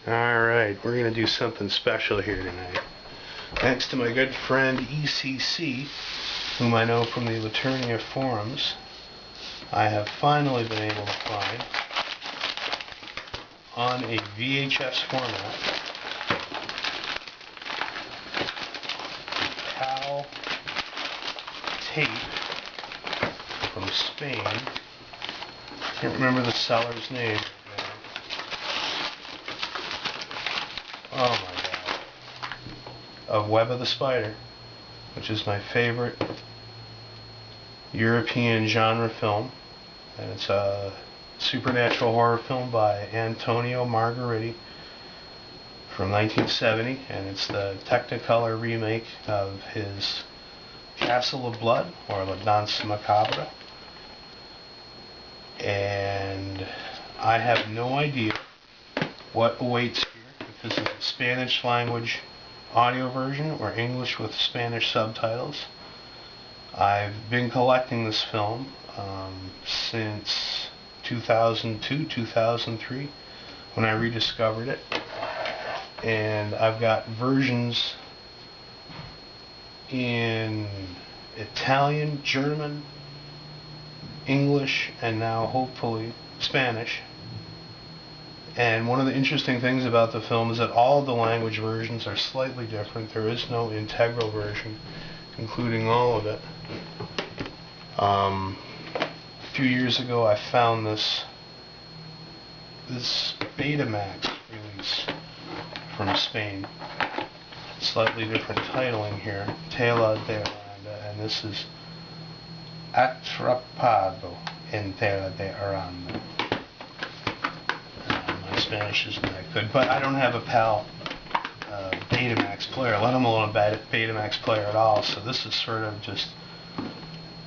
Alright, we're going to do something special here tonight. Thanks to my good friend ECC, whom I know from the Laternia forums, I have finally been able to find, on a VHS format, PAL tape from Spain. Can't remember the seller's name. Oh my god. Of Web of the Spider, which is my favorite European genre film. And it's a supernatural horror film by Antonio Margheriti from 1970. And it's the Technicolor remake of his Castle of Blood, or La Danse Macabre. And I have no idea what awaits here, if this is a Spanish language audio version or English with Spanish subtitles. I've been collecting this film since 2002, 2003, when I rediscovered it. And I've got versions in Italian, German, English, and now hopefully Spanish. And one of the interesting things about the film is that all of the language versions are slightly different. There is no integral version including all of it. A few years ago I found this Betamax release from Spain. Slightly different titling here, Tela de Aranda, and this is Atrapado en Tela de Aranda. My Spanish isn't that good, but I don't have a PAL Betamax player, let alone a Betamax player at all, so this is sort of just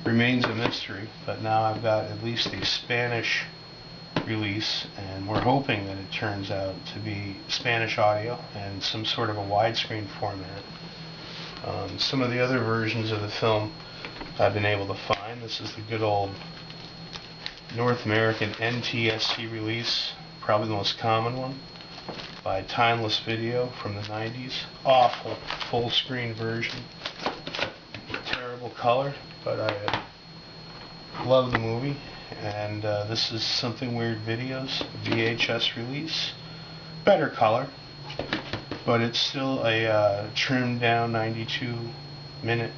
remains a mystery. But now I've got at least a Spanish release, and we're hoping that it turns out to be Spanish audio and some sort of a widescreen format. Some of the other versions of the film I've been able to find. This is the good old North American NTSC release, probably the most common one, by Timeless Video from the 90s. Awful full screen version. Terrible color, but I love the movie. And this is Something Weird Videos VHS release. Better color, but it's still a trimmed down 92-minute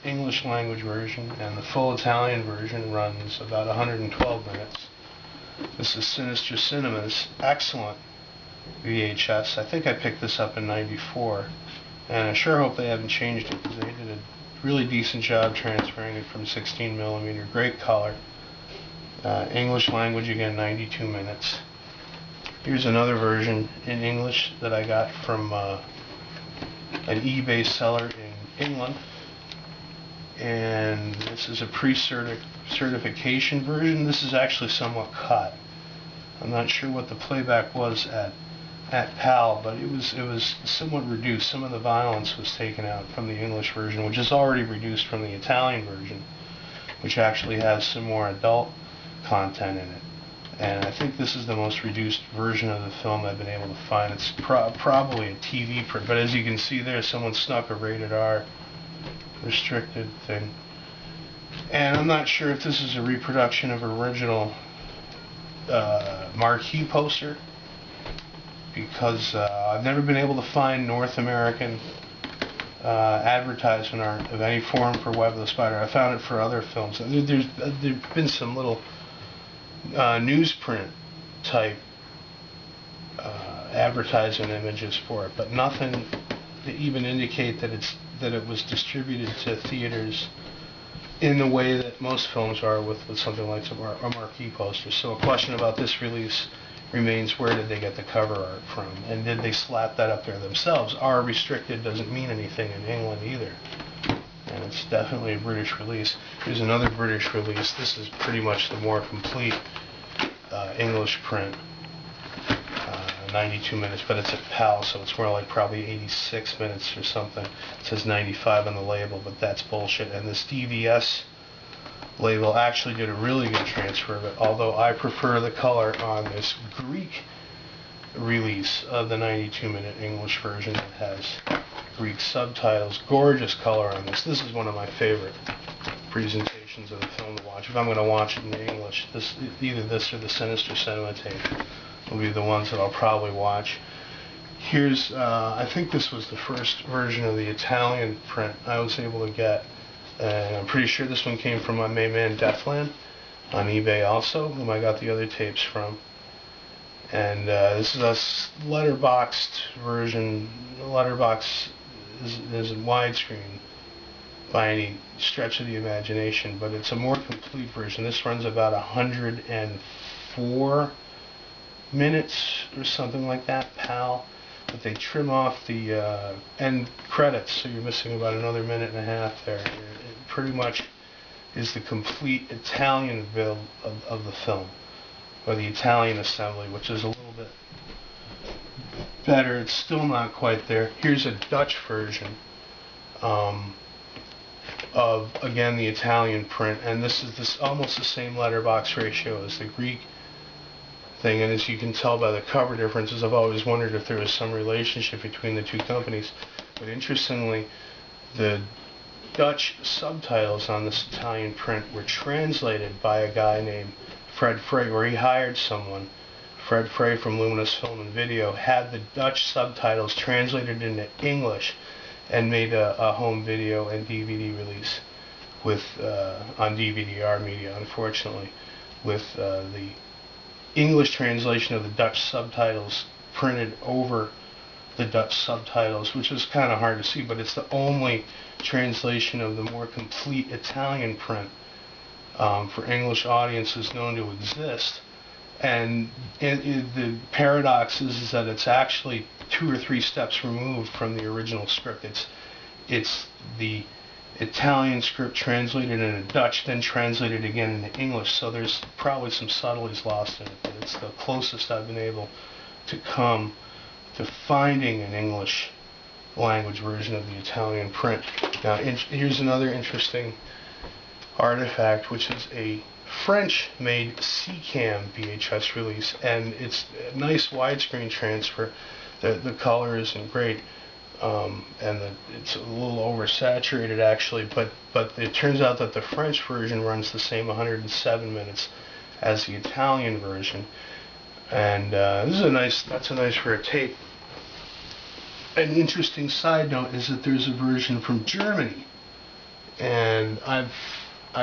English language version, and the full Italian version runs about 112 minutes. This is Sinister Cinema's excellent VHS. I think I picked this up in '94, and I sure hope they haven't changed it, because they did a really decent job transferring it from 16mm. Great color. English language again, 92 minutes. Here's another version in English that I got from an eBay seller in England. And this is a pre-certification version. This is actually somewhat cut. I'm not sure what the playback was at PAL, but it was somewhat reduced. Some of the violence was taken out from the English version, which is already reduced from the Italian version, which actually has some more adult content in it. And I think this is the most reduced version of the film I've been able to find. It's probably a TV print, but as you can see there, someone snuck a rated R restricted thing. And I'm not sure if this is a reproduction of original marquee poster, because I've never been able to find North American advertisement art of any form for Web of the Spider. I found it for other films. There's been some little newsprint type advertising images for it, but nothing to even indicate that it was distributed to theaters in the way that most films are with something like a marquee poster. So a question about this release remains: where did they get the cover art from, and did they slap that up there themselves? R restricted doesn't mean anything in England either, and it's definitely a British release. Here's another British release. This is pretty much the more complete English print, 92 minutes, but it's a PAL, so it's more like probably 86 minutes or something. It says 95 on the label, but that's bullshit. And this DVS label actually did a really good transfer of it, although I prefer the color on this Greek release of the 92-minute English version that has Greek subtitles. Gorgeous color on this. This is one of my favorite presentations of the film to watch. If I'm going to watch it in English, either this or the Sinister Cinema tape will be the ones that I'll probably watch. Here's, I think this was the first version of the Italian print I was able to get, and I'm pretty sure this one came from my main man Deathland on eBay also, whom I got the other tapes from. And this is a letterboxed version. Letterbox isn't widescreen by any stretch of the imagination, but it's a more complete version. This runs about 104 minutes or something like that, PAL. But they trim off the end credits, so you're missing about another minute and a half there. It pretty much is the complete Italian build of the film, or the Italian assembly, which is a little bit better. It's still not quite there. Here's a Dutch version of, again, the Italian print, and this is almost the same letterbox ratio as the Greek thing, and as you can tell by the cover differences, I've always wondered if there was some relationship between the two companies. But interestingly, the Dutch subtitles on this Italian print were translated by a guy named Fred Frey, where he hired someone. Fred Frey from Luminous Film and Video had the Dutch subtitles translated into English and made a home video and DVD release with on DVD-R media, unfortunately, with the English translation of the Dutch subtitles printed over the Dutch subtitles, which is kind of hard to see, but it's the only translation of the more complete Italian print for English audiences known to exist. And the paradox is that it's actually 2 or 3 steps removed from the original script. It's the Italian script translated into Dutch, then translated again into English, so there's probably some subtleties lost in it, but it's the closest I've been able to come to finding an English language version of the Italian print. Now, here's another interesting artifact, which is a French-made CCAM VHS release, and it's a nice widescreen transfer. The color isn't great. And it's a little oversaturated actually, but it turns out that the French version runs the same 107 minutes as the Italian version, and that's a nice rare tape. An interesting side note is that there's a version from Germany, and I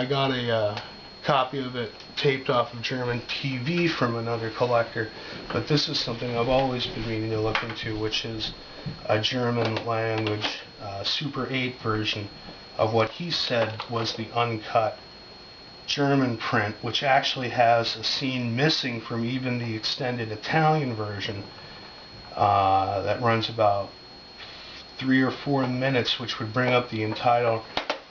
got a copy of it taped off of German TV from another collector, but this is something I've always been meaning to look into, which is a German language Super 8 version of what he said was the uncut German print, which actually has a scene missing from even the extended Italian version that runs about 3 or 4 minutes, which would bring up the entire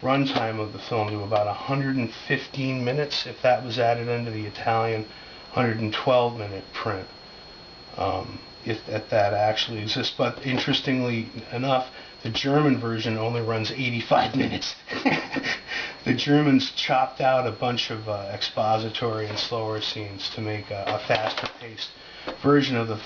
runtime of the film to about 115 minutes if that was added into the Italian 112-minute print. If that actually exists. But interestingly enough, the German version only runs 85 minutes. The Germans chopped out a bunch of expository and slower scenes to make a faster-paced version of the